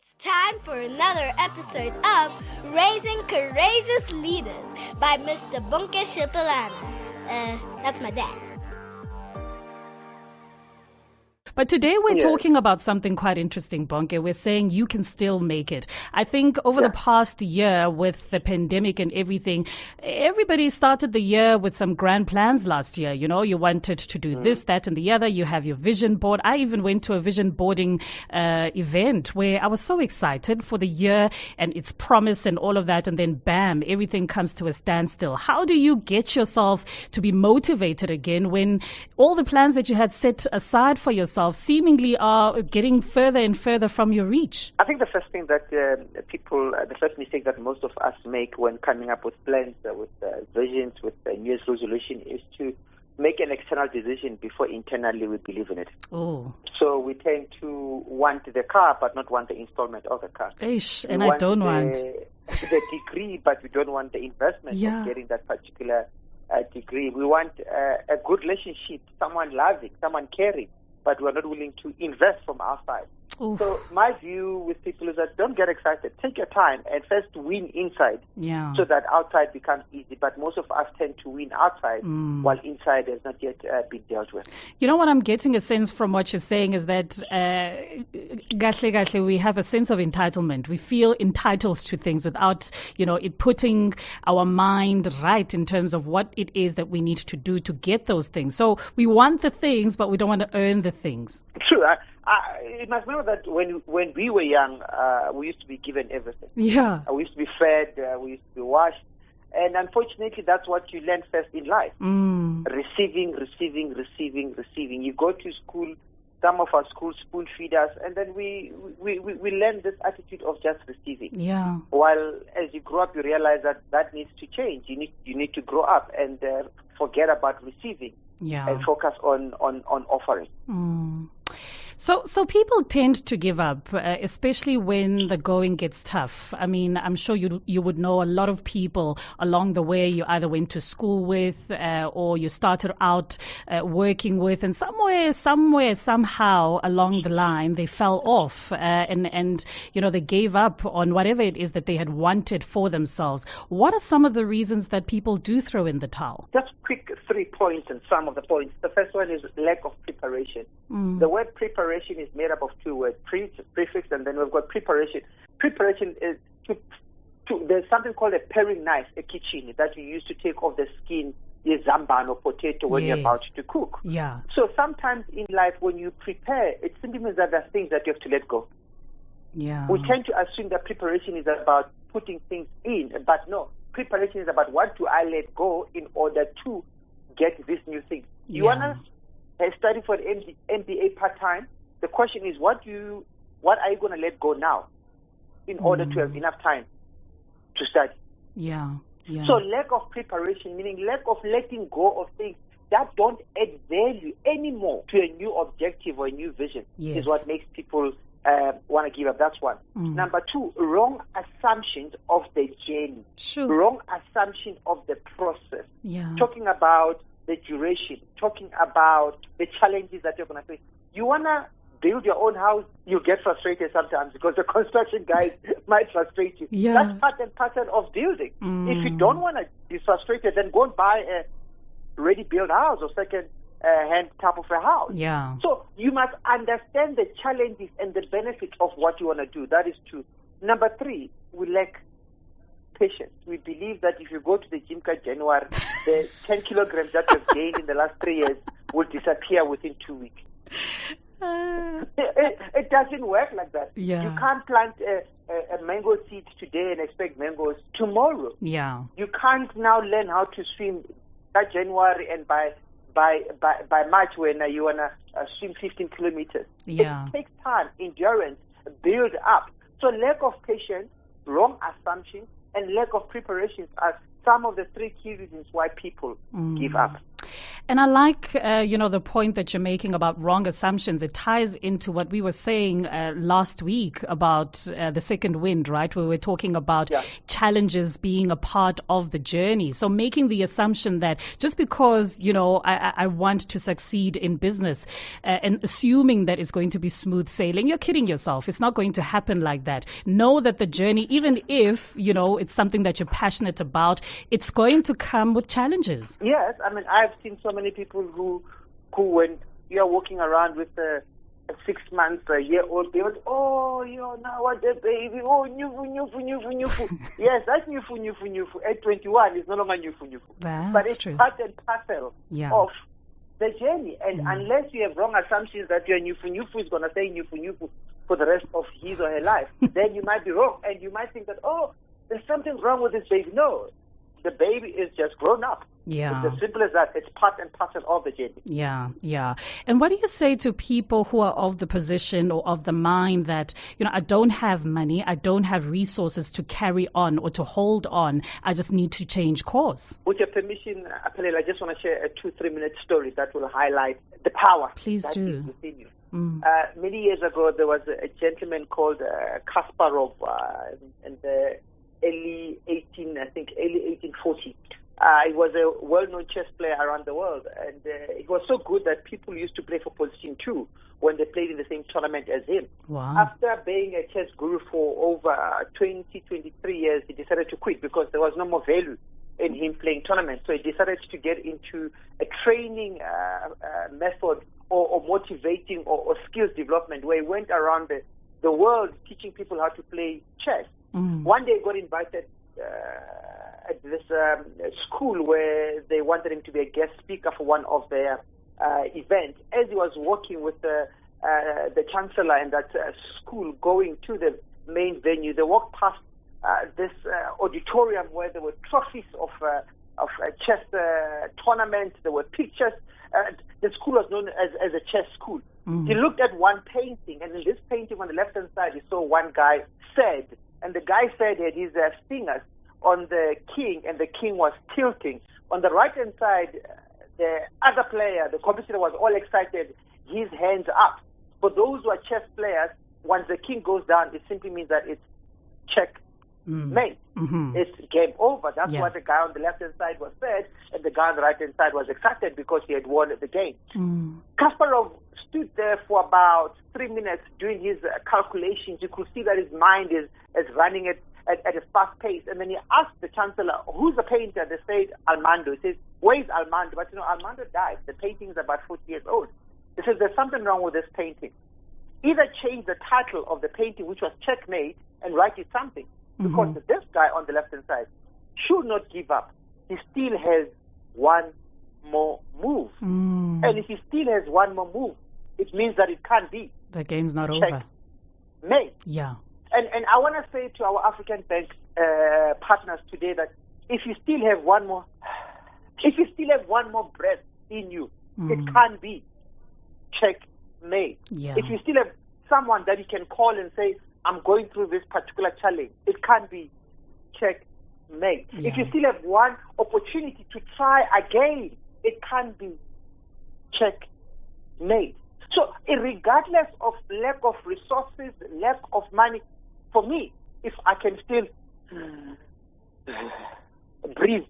It's time for another episode of Raising Courageous Leaders by Mr. Bonke Shipalana. That's my dad. But today we're talking about something quite interesting, Bonke. We're saying you can still make it. I think over the past year with the pandemic and everything, everybody started the year with some grand plans last year. You know, you wanted to do this, that, and the other. You have your vision board. I even went to a vision boarding event where I was so excited for the year and its promise and all of that. And then bam, everything comes to a standstill. How do you get yourself to be motivated again when all the plans that you had set aside for yourself seemingly are getting further and further from your reach? I think the first thing that the first mistake that most of us make when coming up with plans, with visions, with New Year's resolution is to make an external decision before internally we believe in it. Oh. So we tend to want the car but not want the installment of the car. And I don't want the degree, but we don't want the investment of getting that particular degree. We want a good relationship, someone loving, someone caring, but we're not willing to invest from our side. Oof. So my view with people is that don't get excited. Take your time and first win inside so that outside becomes easy. But most of us tend to win outside while inside has not yet been dealt with. You know what I'm getting a sense from what you're saying is that we have a sense of entitlement. We feel entitled to things without, it putting our mind right in terms of what it is that we need to do to get those things. So we want the things, but we don't want to earn the things. True. You must remember that when we were young, we used to be given everything. Yeah. We used to be fed, we used to be washed. And unfortunately, that's what you learn first in life. Receiving. You go to school, some of our schools spoon feed us, and then we learn this attitude of just receiving. Yeah. While as you grow up, you realize that needs to change. You need to grow up and forget about receiving and focus on offering. So people tend to give up, especially when the going gets tough. I mean, I'm sure you would know a lot of people along the way you either went to school with or you started out working with, and somewhere, somehow along the line, they fell off and they gave up on whatever it is that they had wanted for themselves. What are some of the reasons that people do throw in the towel? Just quick 3 points and some of the points. The first one is lack of preparation. The word preparation is made up of 2 words, prefix, and then we've got preparation. Preparation is there's something called a paring knife, a kitchen, that you use to take off the skin, the zamban or potato when you're about to cook. Yeah. So sometimes in life when you prepare, it simply means that there are things that you have to let go. Yeah. We tend to assume that preparation is about putting things in, but no. Preparation is about what do I let go in order to get this new thing. You want to study for an MBA part-time? The question is, what are you going to let go now in order to have enough time to study? Yeah. So lack of preparation, meaning lack of letting go of things that don't add value anymore to a new objective or a new vision is what makes people want to give up. That's one. Number 2, wrong assumptions of the journey. Sure. Wrong assumption of the process. Yeah. Talking about the duration, talking about the challenges that you're going to face. You want to build your own house, you get frustrated sometimes because the construction guys might frustrate you. Yeah. That's part and parcel of building. If you don't want to be frustrated, then go and buy a ready-built house or second-hand type of a house. Yeah. So you must understand the challenges and the benefits of what you want to do. That is 2. Number 3, we lack patience. We believe that if you go to the gym in January, the 10 kilograms that you've gained in the last 3 years will disappear within 2 weeks. It doesn't work like that. Yeah. You can't plant a mango seed today and expect mangoes tomorrow. Yeah. You can't now learn how to swim that January and by March when you want to swim 15 kilometers. Yeah. It takes time, endurance, build up. So lack of patience, wrong assumptions, and lack of preparations are some of the 3 key reasons why people give up. And I like, the point that you're making about wrong assumptions. It ties into what we were saying last week about the second wind, right? Where we're talking about challenges being a part of the journey. So making the assumption that just because, I want to succeed in business and assuming that it's going to be smooth sailing, you're kidding yourself. It's not going to happen like that. Know that the journey, even if, it's something that you're passionate about, it's going to come with challenges. Yes, I mean, I've seen so many people who when you're walking around with a 6 months, a year old baby, now what a baby, nyufu. Yes, that's nyufu. At 21, it's no longer nyufu. But it's true. part and parcel of the journey. And unless you have wrong assumptions that your nyufu is going to say nyufu for the rest of his or her life, then you might be wrong. And you might think that, there's something wrong with this baby. No, the baby is just grown up. Yeah. It's as simple as that. It's part and parcel of the journey. Yeah. And what do you say to people who are of the position or of the mind that, I don't have money, I don't have resources to carry on or to hold on, I just need to change course? With your permission, Apelele, I just want to share a 2-3 minute story that will highlight the power Please that do. is within you. Many years ago, there was a gentleman called Kasparov in the early 1840. He was a well-known chess player around the world, and it was so good that people used to play for position 2 when they played in the same tournament as him. Wow. After being a chess guru for over 23 years, he decided to quit because there was no more value in him playing tournaments. So he decided to get into a training method or motivating or skills development, where he went around the world teaching people how to play chess. One day he got invited at this school where they wanted him to be a guest speaker for one of their events. As he was walking with the chancellor in that school going to the main venue, they walked past this auditorium where there were trophies of a chess tournament. There were pictures. The school was known as a chess school. He looked at one painting, and in this painting on the left-hand side, he saw one guy sad. And the guy said had his fingers on the king, and the king was tilting. On the right-hand side, the other player, the competitor, was all excited, his hands up. For those who are chess players, once the king goes down, it simply means that it's checkmate. It's game over. That's what the guy on the left-hand side was sad, and the guy on the right-hand side was excited because he had won the game. Kasparov stood there for about 3 minutes doing his calculations. You could see that his mind is running at a fast pace. And then he asked the chancellor, who's the painter? They said, Armando. He says, where's Armando? But Armando died. The painting is about 40 years old. He says, there's something wrong with this painting. Either change the title of the painting, which was Checkmate, and write it something. Because this guy on the left-hand side should not give up. He still has one more move. And if he still has one more move, it means that it can't be. The game's not over. Checkmate. Yeah. And I want to say to our African Bank partners today that if you still have one more breath in you, it can't be checkmate. Yeah. If you still have someone that you can call and say, I'm going through this particular challenge, it can't be checkmate. Yeah. If you still have one opportunity to try again, it can't be checkmate. So regardless of lack of resources, lack of money, for me, if I can still breathe,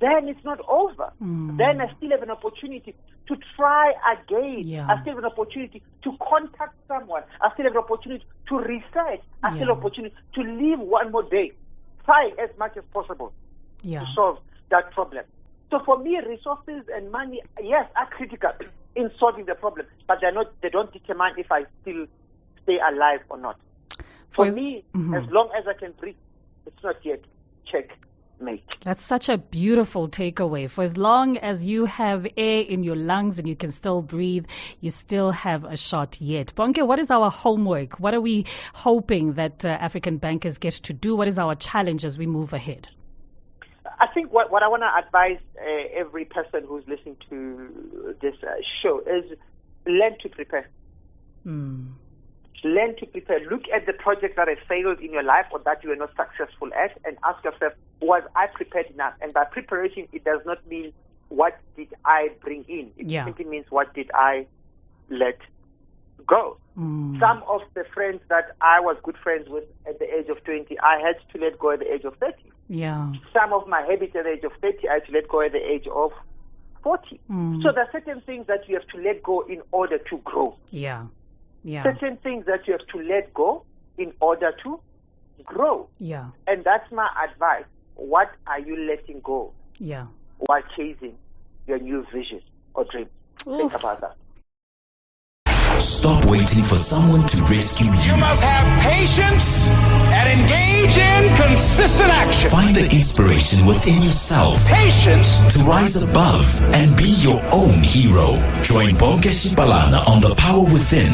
then it's not over. Then I still have an opportunity to try again. Yeah. I still have an opportunity to contact someone. I still have an opportunity to research. I still have an opportunity to live one more day, try as much as possible to solve that problem. So for me, resources and money, yes, are critical in solving the problem, but they don't determine if I still stay alive or not. For me, as long as I can breathe, it's not yet checkmate. That's such a beautiful takeaway. For as long as you have air in your lungs and you can still breathe, you still have a shot yet. Bonke, what is our homework? What are we hoping that African bankers get to do? What is our challenge as we move ahead? I think what I want to advise every person who's listening to this show is learn to prepare. Learn to prepare. Look at the projects that have failed in your life or that you were not successful at and ask yourself, was I prepared enough? And by preparation, it does not mean what did I bring in? It Yeah. simply means what did I let go? Some of the friends that I was good friends with at the age of 20, I had to let go at the age of 30. Yeah. Some of my habits at the age of 30, I had to let go at the age of 40. So there are certain things that you have to let go in order to grow. Yeah. Yeah. Certain things that you have to let go in order to grow. Yeah. And that's my advice. What are you letting go Yeah. while chasing your new vision or dream? Think about that. Stop waiting for someone to rescue you. You must have patience and engage in consistent action. Find the inspiration within yourself Patience. to rise above and be your own hero. Join Bonke Shibalana on The Power Within